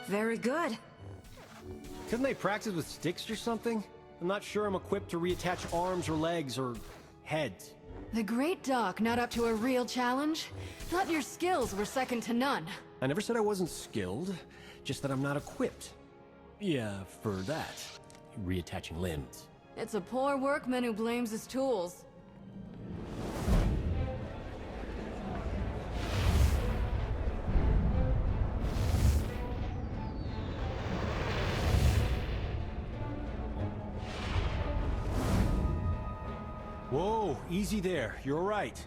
Very good. Couldn't they practice with sticks or something? I'm not sure I'm equipped to reattach arms or legs or heads. The Great Doc not up to a real challenge? Thought your skills were second to none. I never said I wasn't skilled, just that I'm not equipped. Yeah, for that. Reattaching limbs. It's a poor workman who blames his tools. Whoa, easy there. You're right.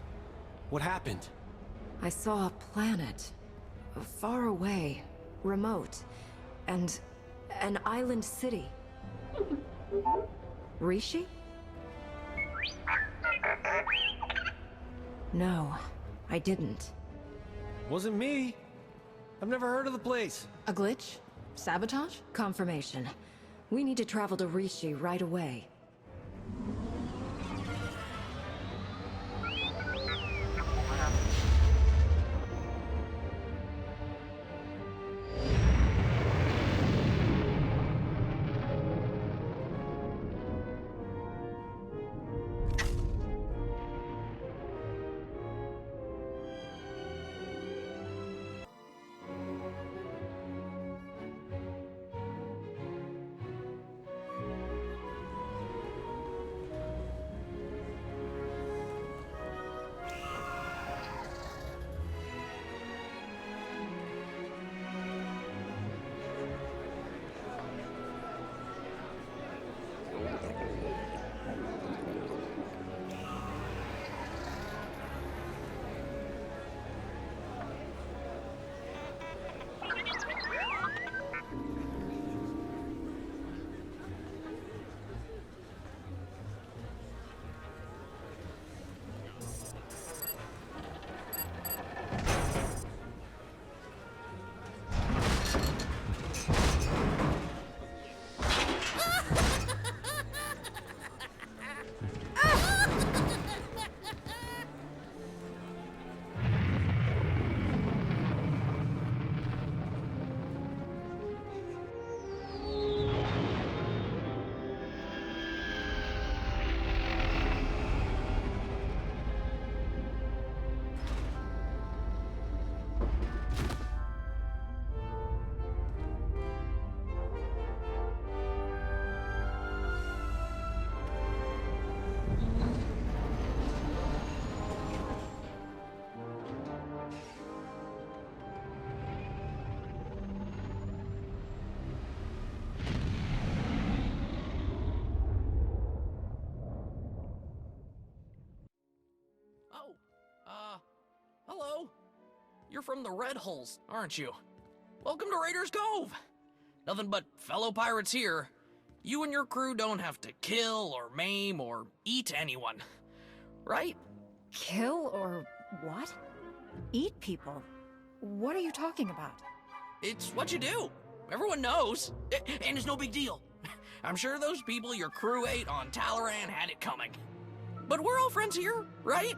What happened? I saw a planet. Far away. Remote. And an island city. Rishi? No, I didn't. Wasn't me. I've never heard of the place. A glitch? Sabotage? Confirmation. We need to travel to Rishi right away. Hello. You're from the Red Hulls, aren't you? Welcome to Raiders Cove. Nothing but fellow pirates here. You and your crew don't have to kill or maim or eat anyone, right? Kill or what? Eat people? What are you talking about? It's what you do. Everyone knows. And it's no big deal. I'm sure those people your crew ate on Talaran had it coming. But we're all friends here, right?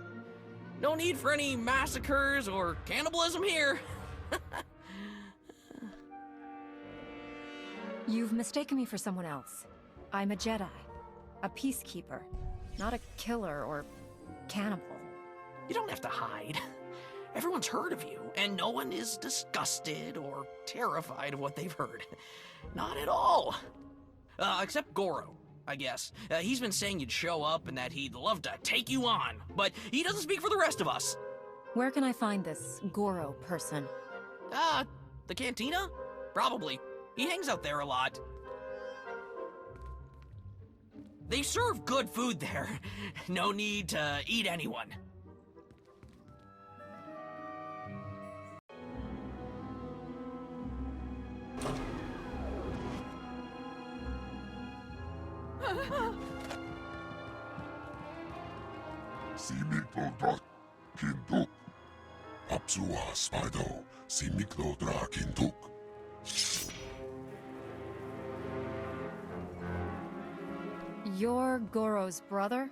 No need for any massacres or cannibalism here. You've mistaken me for someone else. I'm a Jedi. A peacekeeper. Not a killer or cannibal. You don't have to hide. Everyone's heard of you, and no one is disgusted or terrified of what they've heard. Not at all. Except Goro, I guess. He's been saying you'd show up and that he'd love to take you on, but he doesn't speak for the rest of us. Where can I find this Goro person? The cantina? Probably. He hangs out there a lot. They serve good food there. No need to eat anyone. Simiklo Kinduk. Apsua Spido, Simiklo Kinduk. You're Goro's brother?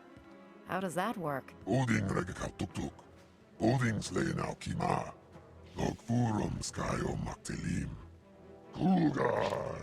How does that work? Oding Regaka Tuk. Oding's Lena Kima. Log Furum Skyo Maktelim. Cougar.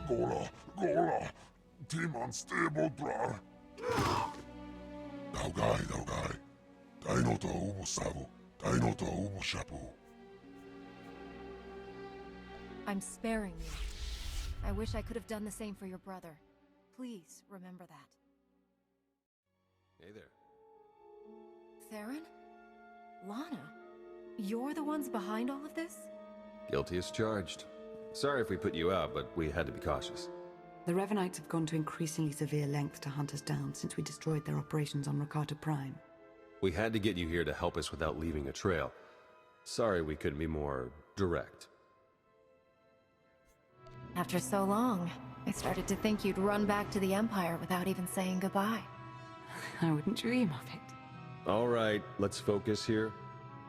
Gola, Timon stable. Daugai, Daino to ubusabu, Daino to ubushapu. I'm sparing you. I wish I could have done the same for your brother. Please remember that. Hey there. Theron? Lana? You're the ones behind all of this? Guilty as charged. Sorry if we put you out, but we had to be cautious. The Revenites have gone to increasingly severe lengths to hunt us down since we destroyed their operations on Rakata Prime. We had to get you here to help us without leaving a trail. Sorry we couldn't be more direct. After so long, I started to think you'd run back to the Empire without even saying goodbye. I wouldn't dream of it. All right, let's focus here.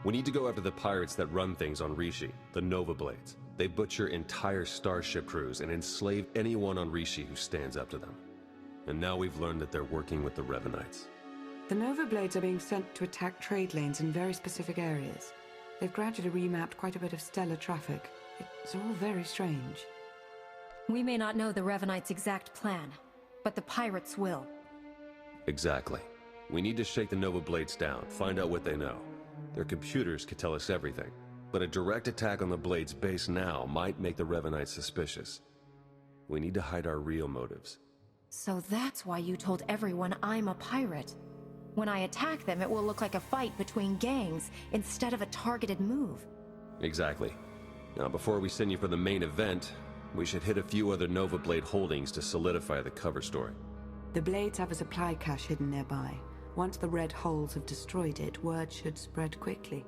We need to go after the pirates that run things on Rishi, the Nova Blades. They butcher entire starship crews and enslave anyone on Rishi who stands up to them. And now we've learned that they're working with the Revenites. The Nova Blades are being sent to attack trade lanes in very specific areas. They've gradually remapped quite a bit of stellar traffic. It's all very strange. We may not know the Revenites' exact plan, but the pirates will. Exactly. We need to shake the Nova Blades down, find out what they know. Their computers could tell us everything. But a direct attack on the Blades base now might make the Revenites suspicious. We need to hide our real motives. So that's why you told everyone I'm a pirate. When I attack them, it will look like a fight between gangs instead of a targeted move. Exactly. Now, before we send you for the main event, we should hit a few other Nova Blade holdings to solidify the cover story. The Blades have a supply cache hidden nearby. Once the Red Holes have destroyed it, word should spread quickly.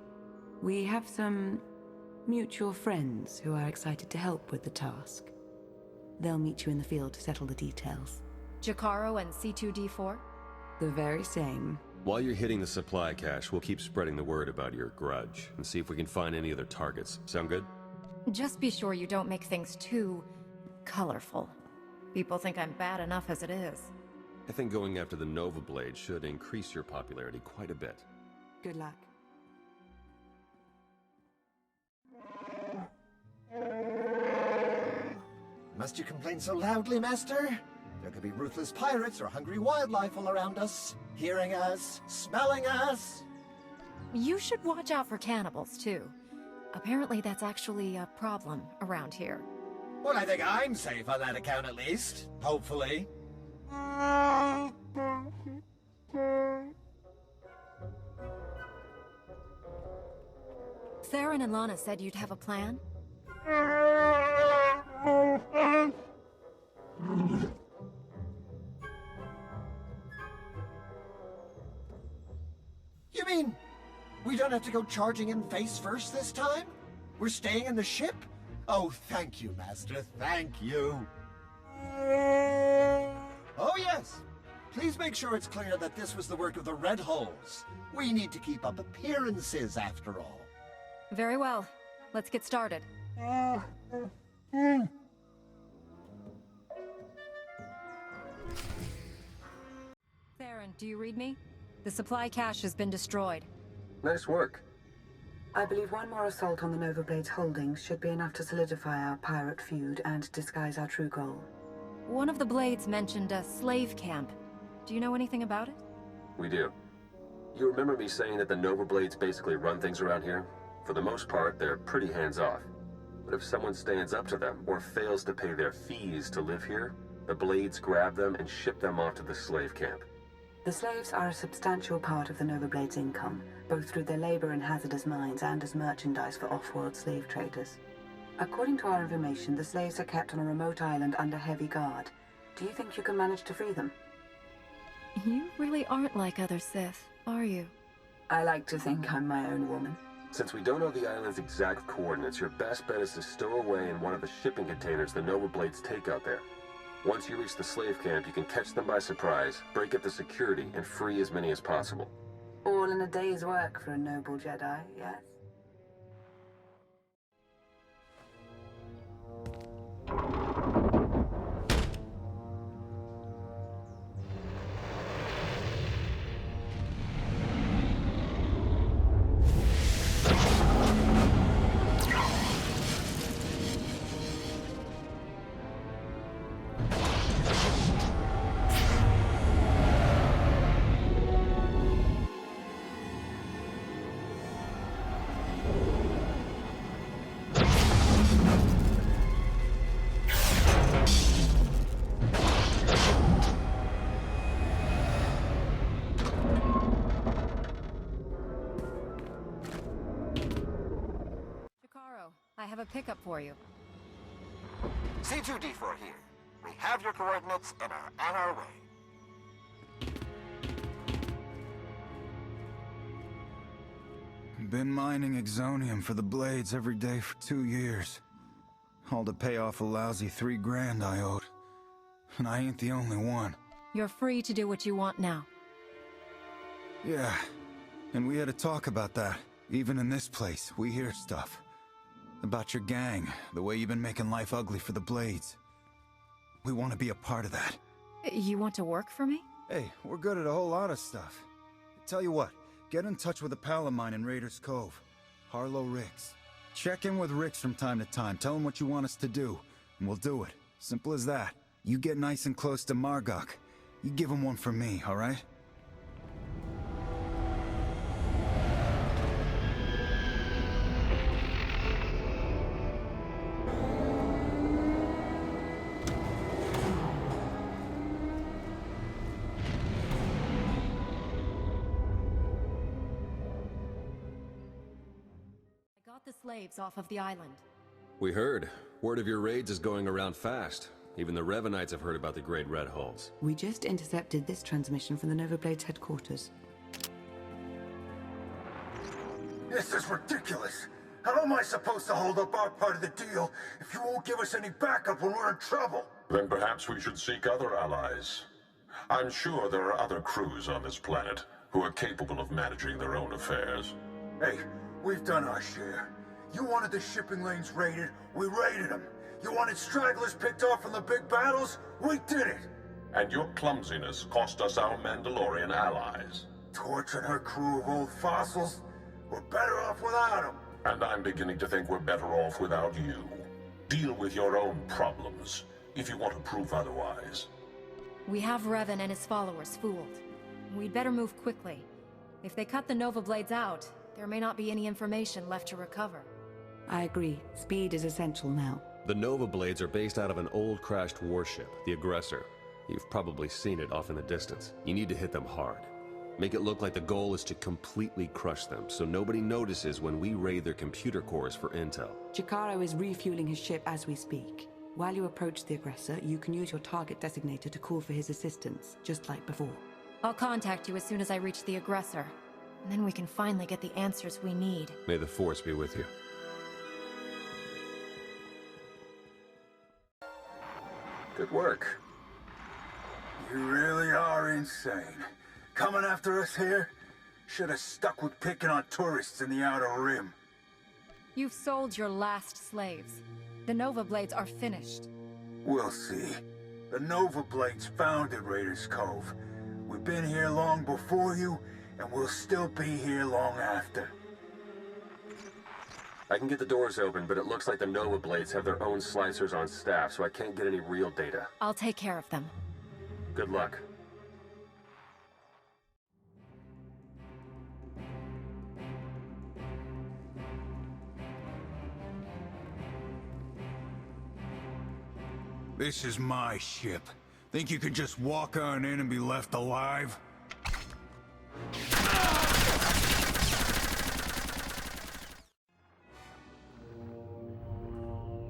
We have some mutual friends who are excited to help with the task. They'll meet you in the field to settle the details. Jakaro and C2D4? The very same. While you're hitting the supply cache, we'll keep spreading the word about your grudge and see if we can find any other targets. Sound good? Just be sure you don't make things too colorful. People think I'm bad enough as it is. I think going after the Nova Blade should increase your popularity quite a bit. Good luck. Must you complain so loudly, Master? There could be ruthless pirates or hungry wildlife all around us, hearing us, smelling us. You should watch out for cannibals, too. Apparently that's actually a problem around here. Well, I think I'm safe on that account at least. Hopefully. Theron and Lana said you'd have a plan? You mean we don't have to go charging in face first this time? We're staying in the ship? Oh, thank you, Master, thank you. Oh, yes. Please make sure it's clear that this was the work of the Red Holes. We need to keep up appearances, after all. Very well. Let's get started. Theron, do you read me? The supply cache has been destroyed. Nice work. I believe one more assault on the Nova Blades holdings should be enough to solidify our pirate feud and disguise our true goal. One of the Blades mentioned a slave camp. Do you know anything about it? We do. You remember me saying that the Nova Blades basically run things around here? For the most part, they're pretty hands-off. But if someone stands up to them or fails to pay their fees to live here, the Blades grab them and ship them off to the slave camp. The slaves are a substantial part of the Nova Blade's income, both through their labor in hazardous mines and as merchandise for off-world slave traders. According to our information, the slaves are kept on a remote island under heavy guard. Do you think you can manage to free them? You really aren't like other Sith, are you? I like to think I'm my own woman. Since we don't know the island's exact coordinates, your best bet is to stow away in one of the shipping containers the Nova Blades take out there. Once you reach the slave camp, you can catch them by surprise, break up the security, and free as many as possible. All in a day's work for a noble Jedi, yes? I have a pickup for you. C2D4 here. We have your coordinates and are on our way. Been mining exonium for the blades every day for 2 years. All to pay off a lousy $3 grand I owed. And I ain't the only one. You're free to do what you want now. Yeah, and we had a talk about that. Even in this place, we hear stuff. About your gang, the way you've been making life ugly for the Blades. We want to be a part of that. You want to work for me? Hey, we're good at a whole lot of stuff. Tell you what, get in touch with a pal of mine in Raiders Cove, Harlow Ricks. Check in with Ricks from time to time, tell him what you want us to do, and we'll do it. Simple as that. You get nice and close to Margok. You give him one for me, alright? The slaves off of the island. We heard. Word of your raids is going around fast. Even the Revenites have heard about the Great Red Hulls. We just intercepted this transmission from the Nova Blades headquarters. This is ridiculous. How am I supposed to hold up our part of the deal if you won't give us any backup when we're in trouble? Then perhaps we should seek other allies. I'm sure there are other crews on this planet who are capable of managing their own affairs. Hey, we've done our share. You wanted the shipping lanes raided, we raided them. You wanted stragglers picked off from the big battles, we did it. And your clumsiness cost us our Mandalorian allies. Torching her crew of old fossils? We're better off without them. And I'm beginning to think we're better off without you. Deal with your own problems, if you want to prove otherwise. We have Revan and his followers fooled. We'd better move quickly. If they cut the Nova Blades out, there may not be any information left to recover. I agree. Speed is essential now. The Nova Blades are based out of an old crashed warship, the Aggressor. You've probably seen it off in the distance. You need to hit them hard. Make it look like the goal is to completely crush them, so nobody notices when we raid their computer cores for intel. Chikaro is refueling his ship as we speak. While you approach the Aggressor, you can use your target designator to call for his assistance, just like before. I'll contact you as soon as I reach the Aggressor. And then we can finally get the answers we need. May the Force be with you. Good work. You really are insane. Coming after us here? Should have stuck with picking on tourists in the Outer Rim. You've sold your last slaves. The Nova Blades are finished. We'll see. The Nova Blades founded Raiders Cove. We've been here long before you, and we'll still be here long after. I can get the doors open, but it looks like the Nova Blades have their own slicers on staff, so I can't get any real data. I'll take care of them. Good luck. This is my ship. Think you could just walk on in and be left alive?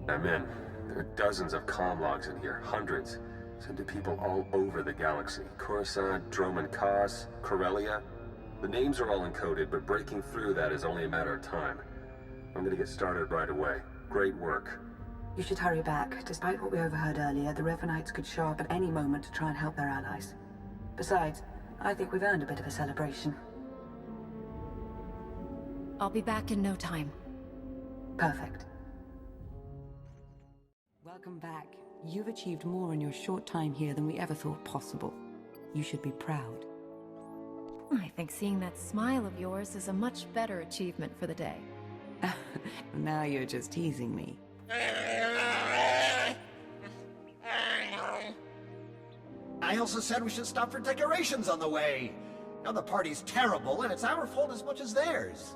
I'm in. There are dozens of comm logs in here, hundreds. Sent to people all over the galaxy. Coruscant, Droman Kos, Corellia. The names are all encoded, but breaking through that is only a matter of time. I'm gonna get started right away. Great work. You should hurry back. Despite what we overheard earlier, the Revenites could show up at any moment to try and help their allies. Besides, I think we've earned a bit of a celebration. I'll be back in no time. Perfect. Welcome back. You've achieved more in your short time here than we ever thought possible. You should be proud. I think seeing that smile of yours is a much better achievement for the day. Now you're just teasing me. I also said we should stop for decorations on the way. Now the party's terrible, and it's our fault as much as theirs.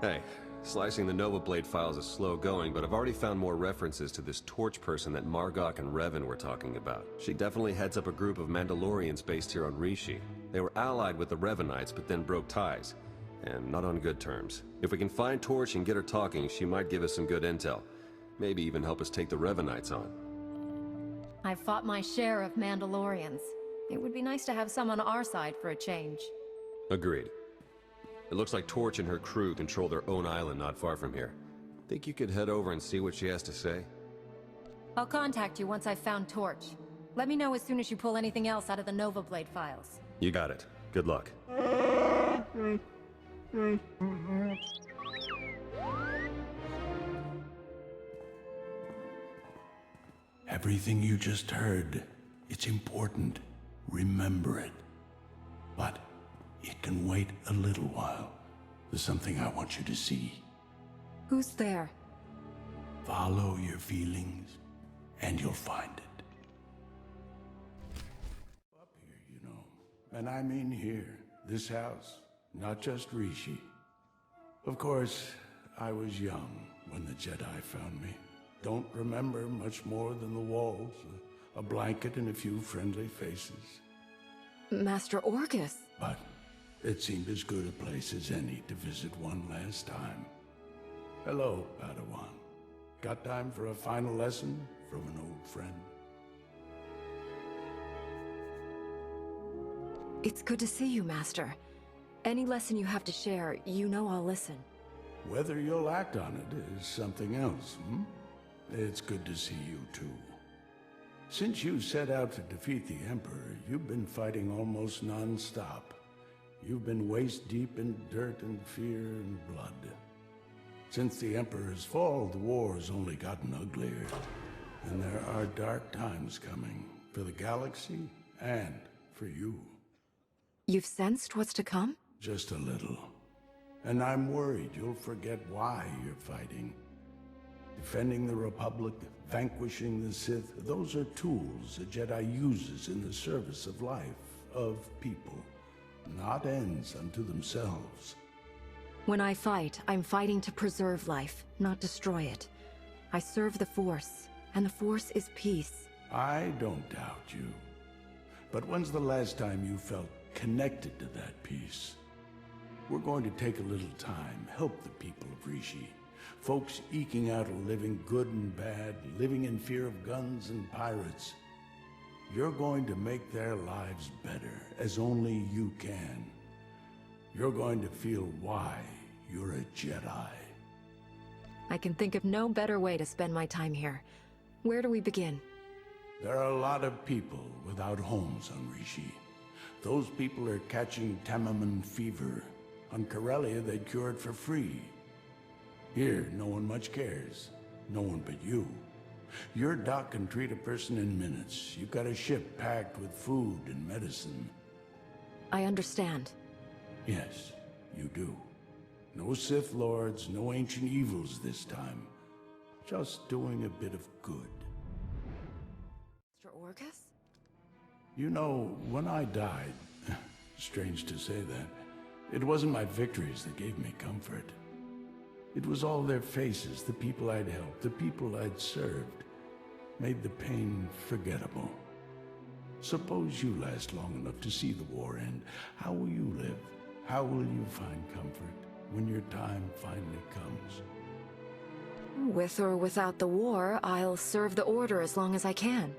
Hey, slicing the Nova Blade files is slow going, but I've already found more references to this torch person that Margok and Revan were talking about. She definitely heads up a group of Mandalorians based here on Rishi. They were allied with the Revenites, but then broke ties. And not on good terms. If we can find Torch and get her talking, she might give us some good intel. Maybe even help us take the Revenites on. I've fought my share of Mandalorians. It would be nice to have some on our side for a change. Agreed. It looks like Torch and her crew control their own island not far from here. Think you could head over and see what she has to say? I'll contact you once I've found Torch. Let me know as soon as you pull anything else out of the Nova Blade files. You got it. Good luck. Everything you just heard, it's important. Remember it. But it can wait a little while. There's something I want you to see. Who's there? Follow your feelings, and you'll find it. Up here, you know. And I mean here, this house, not just Rishi. Of course, I was young when the Jedi found me. Don't remember much more than the walls, a blanket and a few friendly faces. Master Orgus. But it seemed as good a place as any to visit one last time. Hello, Padawan. Got time for a final lesson from an old friend? It's good to see you, Master. Any lesson you have to share, you know I'll listen. Whether you'll act on it is something else, It's good to see you, too. Since you set out to defeat the Emperor, you've been fighting almost non-stop. You've been waist-deep in dirt and fear and blood. Since the Emperor's fall, the war's only gotten uglier. And there are dark times coming, for the galaxy and for you. You've sensed what's to come? Just a little. And I'm worried you'll forget why you're fighting. Defending the Republic, vanquishing the Sith, those are tools a Jedi uses in the service of life, of people, not ends unto themselves. When I fight, I'm fighting to preserve life, not destroy it. I serve the Force, and the Force is peace. I don't doubt you. But when's the last time you felt connected to that peace? We're going to take a little time, help the people of Rishi. Folks eking out a living, good and bad, living in fear of guns and pirates. You're going to make their lives better, as only you can. You're going to feel why you're a Jedi. I can think of no better way to spend my time here. Where do we begin? There are a lot of people without homes on Rishi. Those people are catching Tamaman fever. On Corellia, they'd cure it for free. Here, no one much cares. No one but you. Your doc can treat a person in minutes. You've got a ship packed with food and medicine. I understand. Yes, you do. No Sith Lords, no ancient evils this time. Just doing a bit of good. Mr. Orgus? You know, when I died, strange to say that, it wasn't my victories that gave me comfort. It was all their faces, the people I'd helped, the people I'd served, made the pain forgettable. Suppose you last long enough to see the war end. How will you live? How will you find comfort when your time finally comes? With or without the war, I'll serve the Order as long as I can.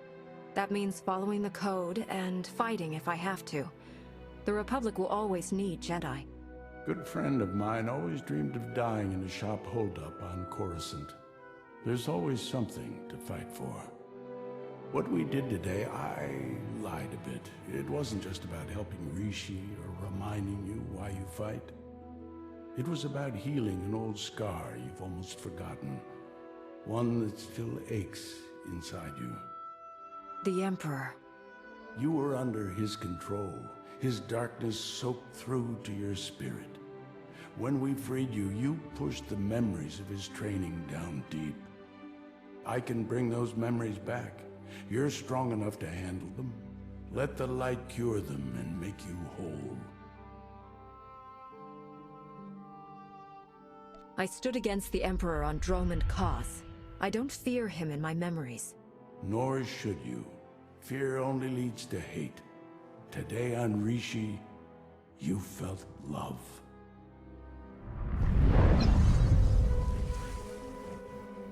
That means following the code and fighting if I have to. The Republic will always need Jedi. Good friend of mine always dreamed of dying in a shop holdup on Coruscant. There's always something to fight for. What we did today, I lied a bit. It wasn't just about helping Rishi or reminding you why you fight. It was about healing an old scar you've almost forgotten. One that still aches inside you. The Emperor. You were under his control. His darkness soaked through to your spirit. When we freed you, you pushed the memories of his training down deep. I can bring those memories back. You're strong enough to handle them. Let the light cure them and make you whole. I stood against the Emperor on Dromund Kaas. I don't fear him in my memories. Nor should you. Fear only leads to hate. Today on Rishi, you felt love.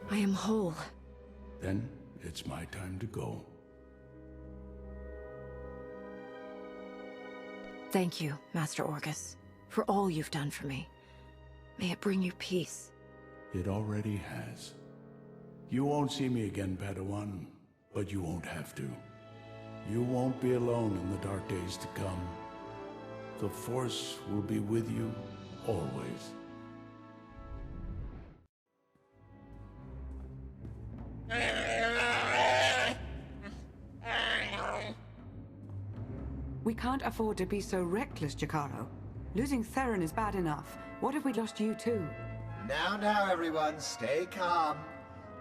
I am whole. Then it's my time to go. Thank you, Master Orgus, for all you've done for me. May it bring you peace. It already has. You won't see me again, Padawan, but you won't have to. You won't be alone in the dark days to come. The Force will be with you always. We can't afford to be so reckless, Jakaro. Losing Theron is bad enough. What if we lost you too? Now, everyone, stay calm.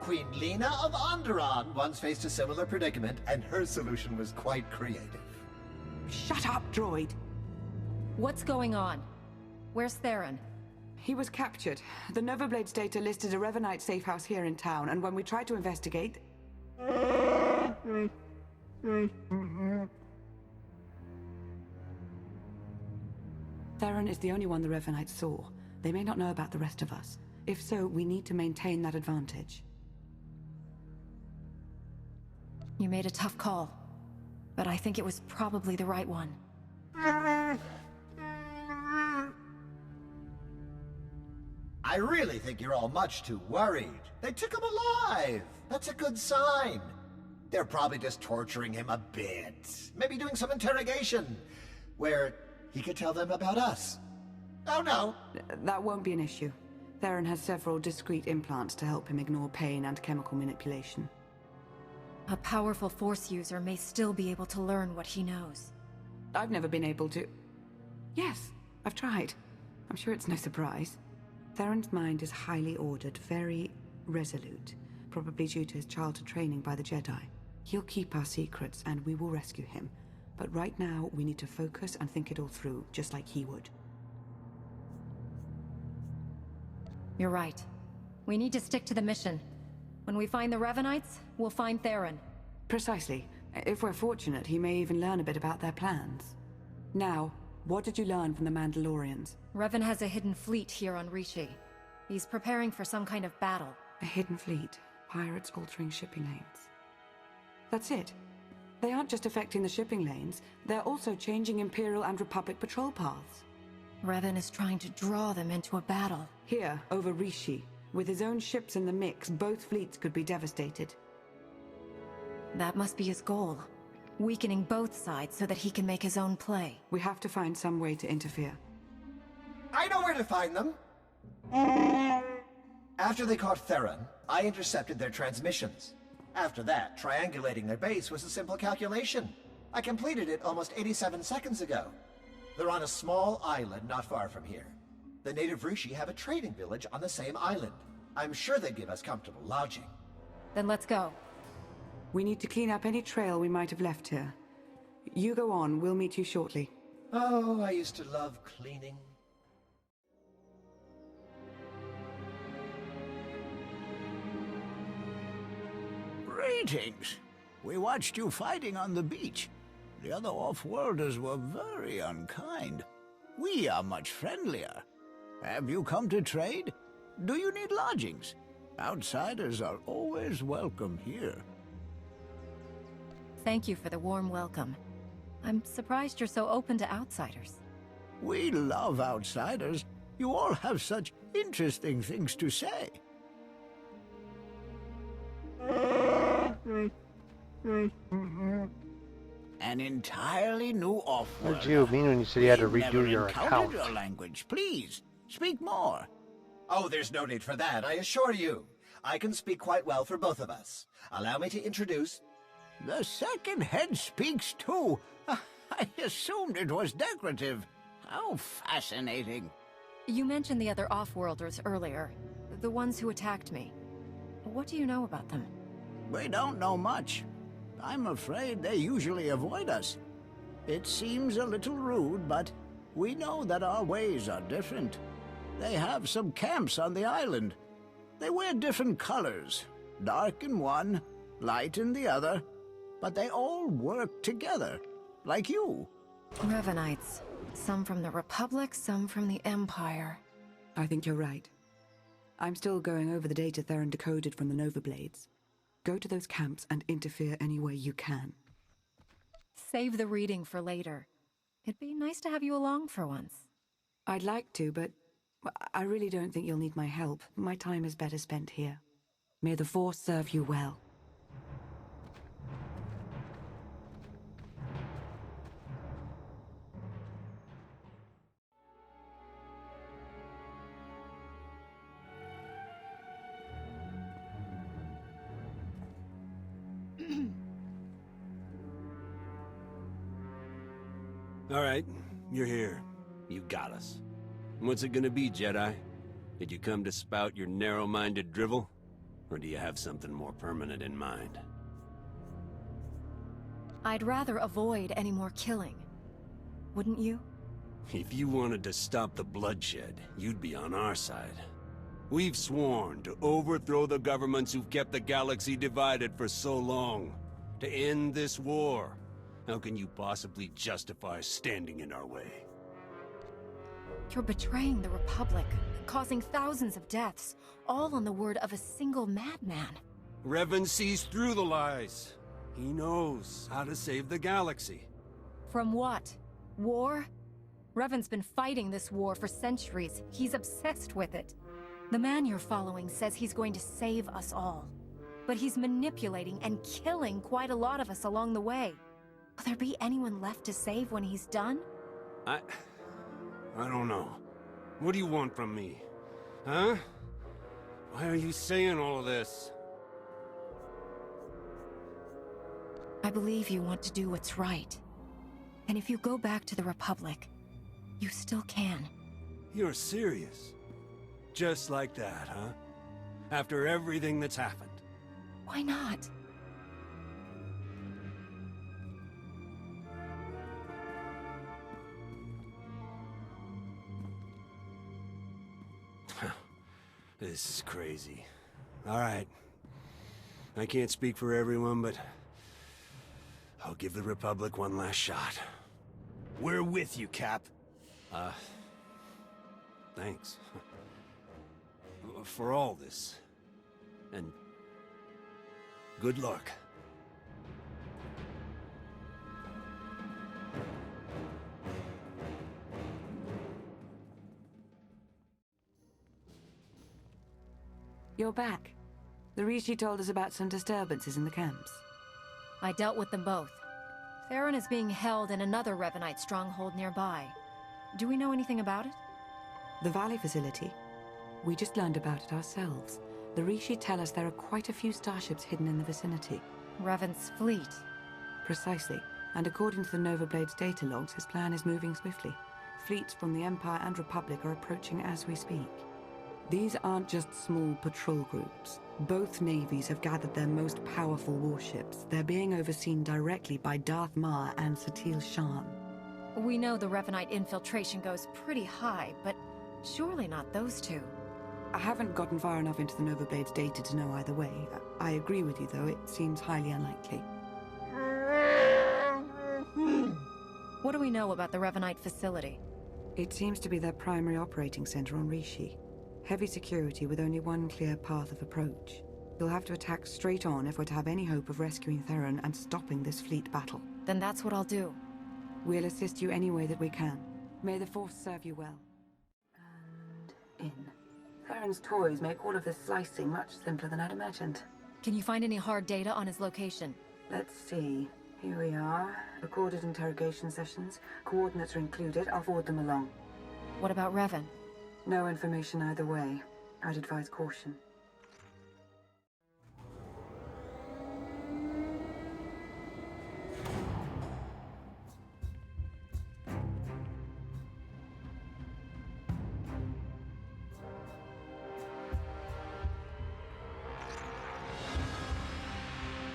Queen Lena of Onderon once faced a similar predicament, and her solution was quite creative. Shut up, droid! What's going on? Where's Theron? He was captured. The Nova Blades data listed a Revanite safe house here in town, and when we tried to investigate... Theron is the only one the Revanites saw. They may not know about the rest of us. If so, we need to maintain that advantage. You made a tough call, but I think it was probably the right one. I really think you're all much too worried. They took him alive. That's a good sign. They're probably just torturing him a bit. Maybe doing some interrogation, where he could tell them about us. Oh no. That won't be an issue. Theron has several discrete implants to help him ignore pain and chemical manipulation. A powerful Force user may still be able to learn what he knows. I've never been able to... Yes, I've tried. I'm sure it's no surprise. Theron's mind is highly ordered, very resolute, probably due to his childhood training by the Jedi. He'll keep our secrets, and we will rescue him. But right now, we need to focus and think it all through, just like he would. You're right. We need to stick to the mission. When we find the Revanites, we'll find Theron. Precisely. If we're fortunate, he may even learn a bit about their plans. Now, what did you learn from the Mandalorians? Revan has a hidden fleet here on Rishi. He's preparing for some kind of battle. A hidden fleet. Pirates altering shipping lanes. That's it. They aren't just affecting the shipping lanes, they're also changing Imperial and Republic patrol paths. Revan is trying to draw them into a battle. Here, over Rishi. With his own ships in the mix, both fleets could be devastated. That must be his goal. Weakening both sides so that he can make his own play. We have to find some way to interfere. I know where to find them! After they caught Theron, I intercepted their transmissions. After that, triangulating their base was a simple calculation. I completed it almost 87 seconds ago. They're on a small island not far from here. The native Rishi have a trading village on the same island. I'm sure they'd give us comfortable lodging. Then let's go. We need to clean up any trail we might have left here. You go on, we'll meet you shortly. Oh, I used to love cleaning. Greetings. We watched you fighting on the beach. The other off-worlders were very unkind. We are much friendlier. Have you come to trade? Do you need lodgings? Outsiders are always welcome here. Thank you for the warm welcome. I'm surprised you're so open to outsiders. We love outsiders. You all have such interesting things to say. An entirely new off-world. What did you mean when you said you had to We've never redo your encountered account? your language. Please, speak more. Oh, there's no need for that, I assure you. I can speak quite well for both of us. Allow me to introduce... The second head speaks too. I assumed it was decorative. How fascinating. You mentioned the other off-worlders earlier, the ones who attacked me. What do you know about them? We don't know much. I'm afraid they usually avoid us. It seems a little rude, but we know that our ways are different. They have some camps on the island. They wear different colors, dark in one, light in the other, but they all work together, like you. Revenites. Some from the Republic, some from the Empire. I think you're right. I'm still going over the data Theron decoded from the Nova Blades. Go to those camps and interfere any way you can. Save the reading for later. It'd be nice to have you along for once. I'd like to, but I really don't think you'll need my help. My time is better spent here. May the Force serve you well. All right, you're here. You got us. What's it gonna be, Jedi? Did you come to spout your narrow-minded drivel? Or do you have something more permanent in mind? I'd rather avoid any more killing. Wouldn't you? If you wanted to stop the bloodshed, you'd be on our side. We've sworn to overthrow the governments who've kept the galaxy divided for so long. To end this war. How can you possibly justify standing in our way? You're betraying the Republic, causing thousands of deaths, all on the word of a single madman. Revan sees through the lies. He knows how to save the galaxy. From what? War? Revan's been fighting this war for centuries. He's obsessed with it. The man you're following says he's going to save us all. But he's manipulating and killing quite a lot of us along the way. Will there be anyone left to save when he's done? I don't know. What do you want from me? Huh? Why are you saying all of this? I believe you want to do what's right. And if you go back to the Republic, you still can. You're serious? Just like that, huh? After everything that's happened? Why not? This is crazy. All right. I can't speak for everyone, but I'll give the Republic one last shot. We're with you, Cap. Thanks. For all this. And good luck. You're back. The Rishi told us about some disturbances in the camps. I dealt with them both. Theron is being held in another Revanite stronghold nearby. Do we know anything about it? The Valley facility? We just learned about it ourselves. The Rishi tell us there are quite a few starships hidden in the vicinity. Revan's fleet. Precisely. And according to the Nova Blade's data logs, his plan is moving swiftly. Fleets from the Empire and Republic are approaching as we speak. These aren't just small patrol groups. Both navies have gathered their most powerful warships. They're being overseen directly by Darth Mar and Satil Shan. We know the Revanite infiltration goes pretty high, but surely not those two. I haven't gotten far enough into the Nova Blade's data to know either way. I agree with you, though. It seems highly unlikely. What do we know about the Revanite facility? It seems to be their primary operating center on Rishi. Heavy security with only one clear path of approach. You'll have to attack straight on if we're to have any hope of rescuing Theron and stopping this fleet battle. Then that's what I'll do. We'll assist you any way that we can. May the Force serve you well. And in. Theron's toys make all of this slicing much simpler than I'd imagined. Can you find any hard data on his location? Let's see. Here we are. Recorded interrogation sessions. Coordinates are included. I'll forward them along. What about Revan? No information either way. I'd advise caution.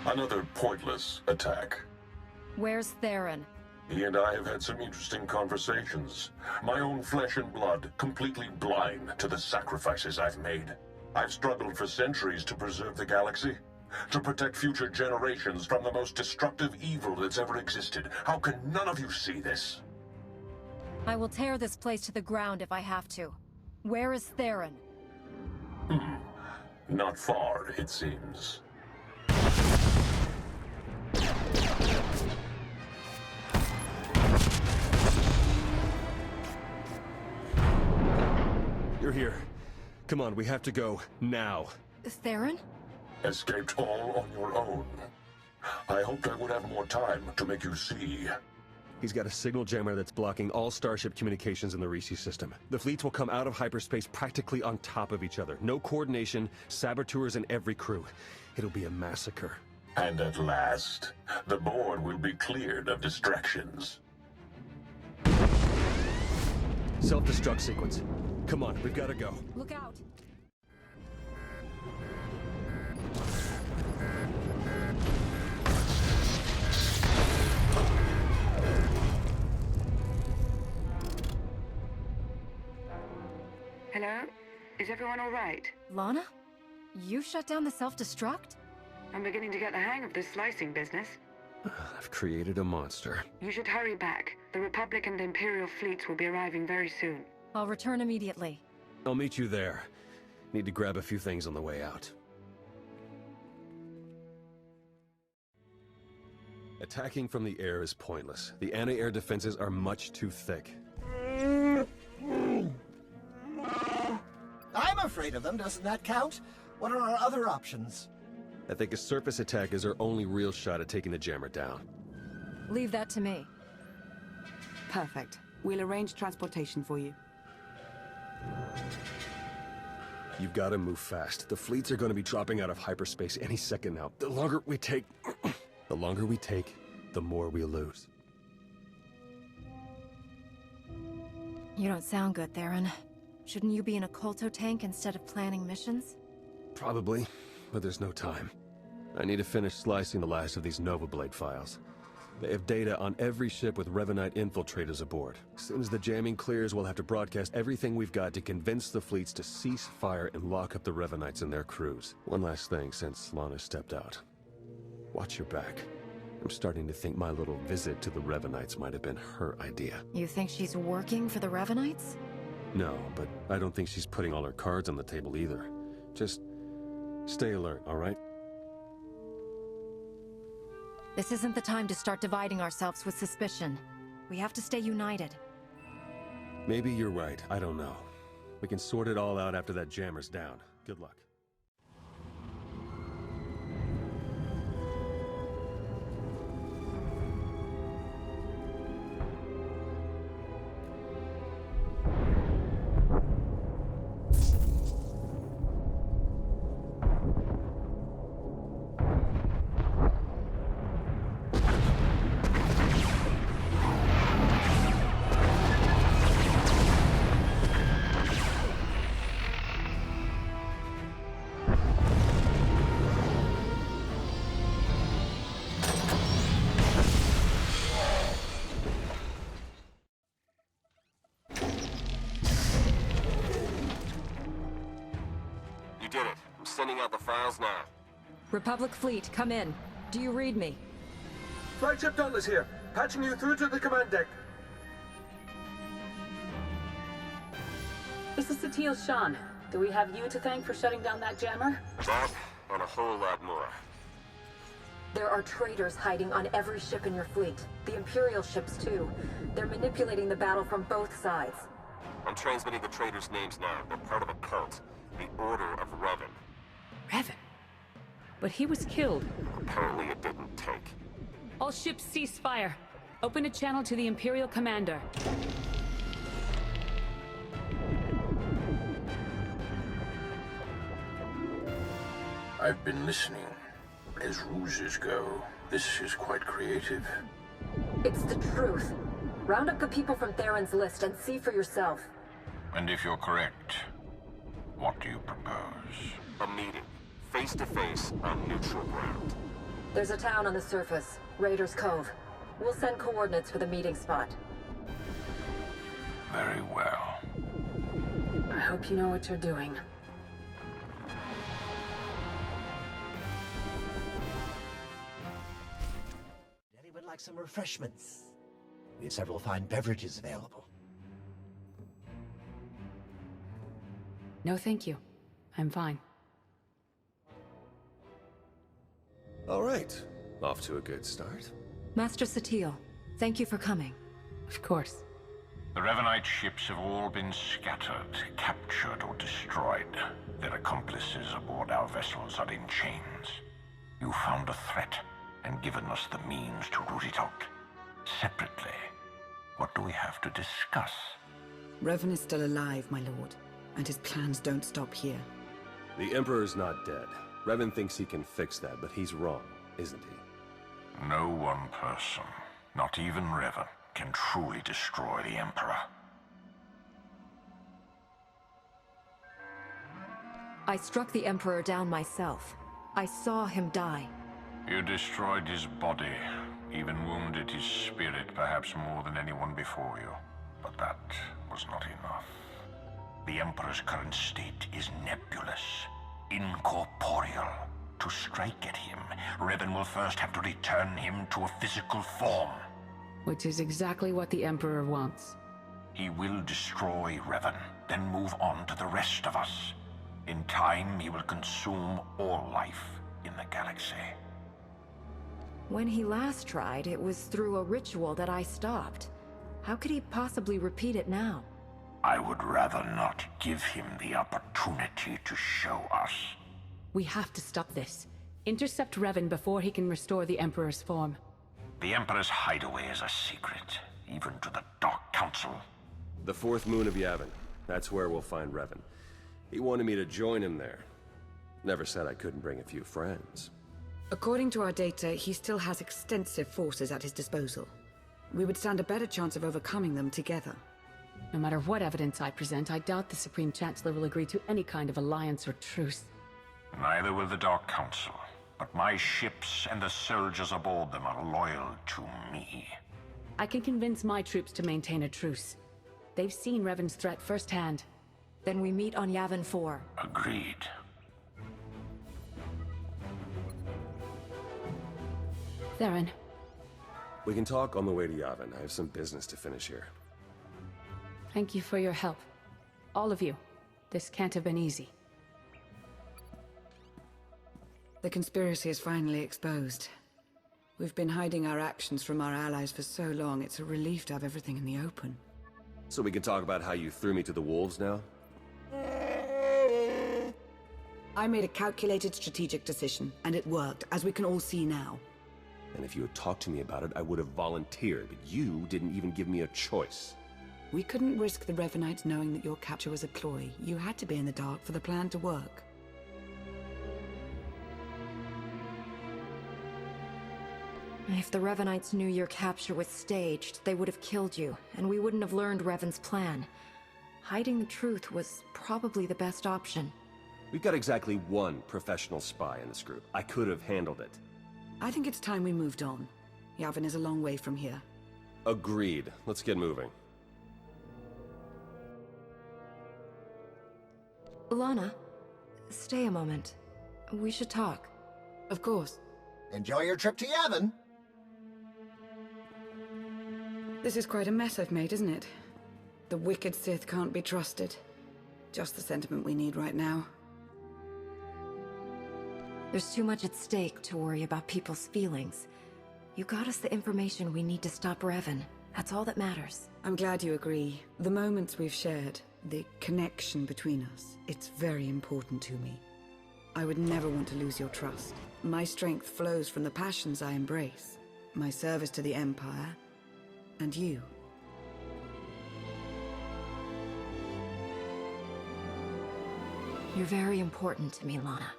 Another pointless attack. Where's Theron? He and I have had some interesting conversations. My own flesh and blood, completely blind to the sacrifices I've made. I've struggled for centuries to preserve the galaxy, to protect future generations from the most destructive evil that's ever existed. How can none of you see this? I will tear this place to the ground if I have to. Where is Theron? Not far, it seems. You're here. Come on, we have to go. Now. Theron? Escaped all on your own. I hoped I would have more time to make you see. He's got a signal jammer that's blocking all Starship communications in the Rishi system. The fleets will come out of hyperspace practically on top of each other. No coordination, saboteurs in every crew. It'll be a massacre. And at last, the board will be cleared of distractions. Self-destruct sequence. Come on, we've got to go. Look out! Hello? Is everyone all right? Lana? You shut down the self-destruct? I'm beginning to get the hang of this slicing business. I've created a monster. You should hurry back. The Republic and Imperial fleets will be arriving very soon. I'll return immediately. I'll meet you there. Need to grab a few things on the way out. Attacking from the air is pointless. The anti-air defenses are much too thick. I'm afraid of them, doesn't that count? What are our other options? I think a surface attack is our only real shot at taking the jammer down. Leave that to me. Perfect. We'll arrange transportation for you. You've got to move fast. The fleets are going to be dropping out of hyperspace any second now. The longer we take, the more we'll lose. You don't sound good, Theron. Shouldn't you be in a Kolto tank instead of planning missions? Probably, but there's no time. I need to finish slicing the last of these Nova Blade files. They have data on every ship with Revanite infiltrators aboard. As soon as the jamming clears, we'll have to broadcast everything we've got to convince the fleets to cease fire and lock up the Revanites and their crews. One last thing since Lana stepped out. Watch your back. I'm starting to think my little visit to the Revanites might have been her idea. You think she's working for the Revanites? No, but I don't think she's putting all her cards on the table either. Just stay alert, all right? This isn't the time to start dividing ourselves with suspicion. We have to stay united. Maybe you're right. I don't know. We can sort it all out after that jammer's down. Good luck. Did it. I'm sending out the files now. Republic fleet, come in. Do you read me? Flagship Dauntless here, patching you through to the command deck. This is Satil Shan. Do we have you to thank for shutting down that jammer? That, and a whole lot more. There are traitors hiding on every ship in your fleet. The Imperial ships, too. They're manipulating the battle from both sides. I'm transmitting the traitors' names now. They're part of a cult. The Order of Revan. Revan? But he was killed. Apparently it didn't take. All ships cease fire. Open a channel to the Imperial Commander. I've been listening. As ruses go, this is quite creative. It's the truth. Round up the people from Theron's list and see for yourself. And if you're correct, what do you propose? A meeting. Face to face on neutral ground. There's a town on the surface, Raiders Cove. We'll send coordinates for the meeting spot. Very well. I hope you know what you're doing. Anyone like some refreshments? We have several fine beverages available. No, thank you. I'm fine. All right. Off to a good start. Master Satil, thank you for coming. Of course. The Revanite ships have all been scattered, captured, or destroyed. Their accomplices aboard our vessels are in chains. You found a threat and given us the means to root it out. Separately, what do we have to discuss? Revan is still alive, my lord, and his plans don't stop here. The Emperor's not dead. Revan thinks he can fix that, but he's wrong, isn't he? No one person, not even Revan, can truly destroy the Emperor. I struck the Emperor down myself. I saw him die. You destroyed his body, even wounded his spirit perhaps more than anyone before you. But that was not enough. The Emperor's current state is nebulous, incorporeal. To strike at him, Revan will first have to return him to a physical form. Which is exactly what the Emperor wants. He will destroy Revan, then move on to the rest of us. In time, he will consume all life in the galaxy. When he last tried, it was through a ritual that I stopped. How could he possibly repeat it now? I would rather not give him the opportunity to show us. We have to stop this. Intercept Revan before he can restore the Emperor's form. The Emperor's hideaway is a secret, even to the Dark Council. The fourth moon of Yavin. That's where we'll find Revan. He wanted me to join him there. Never said I couldn't bring a few friends. According to our data, he still has extensive forces at his disposal. We would stand a better chance of overcoming them together. No matter what evidence I present, I doubt the Supreme Chancellor will agree to any kind of alliance or truce. Neither will the Dark Council, but my ships and the soldiers aboard them are loyal to me. I can convince my troops to maintain a truce. They've seen Revan's threat firsthand. Then we meet on Yavin 4. Agreed. Theron. We can talk on the way to Yavin. I have some business to finish here. Thank you for your help. All of you. This can't have been easy. The conspiracy is finally exposed. We've been hiding our actions from our allies for so long, it's a relief to have everything in the open. So we can talk about how you threw me to the wolves now? I made a calculated strategic decision, and it worked, as we can all see now. And if you had talked to me about it, I would have volunteered, but you didn't even give me a choice. We couldn't risk the Revanites knowing that your capture was a ploy. You had to be in the dark for the plan to work. If the Revanites knew your capture was staged, they would have killed you, and we wouldn't have learned Revan's plan. Hiding the truth was probably the best option. We've got exactly one professional spy in this group. I could have handled it. I think it's time we moved on. Yavin is a long way from here. Agreed. Let's get moving. Lana, stay a moment. We should talk. Of course. Enjoy your trip to Yavin. This is quite a mess I've made, isn't it? The wicked Sith can't be trusted. Just the sentiment we need right now. There's too much at stake to worry about people's feelings. You got us the information we need to stop Revan. That's all that matters. I'm glad you agree. The moments we've shared, the connection between us, it's very important to me. I would never want to lose your trust. My strength flows from the passions I embrace, my service to the Empire, and you. You're very important to me, Lana.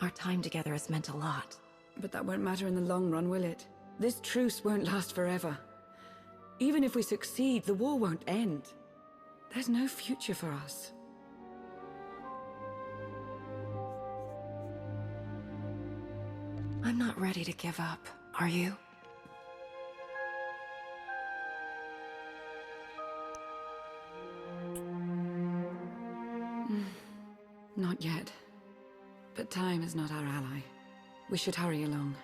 Our time together has meant a lot. But that won't matter in the long run, will it? This truce won't last forever. Even if we succeed, the war won't end. There's no future for us. I'm not ready to give up. Are you? Not yet. But time is not our ally. We should hurry along.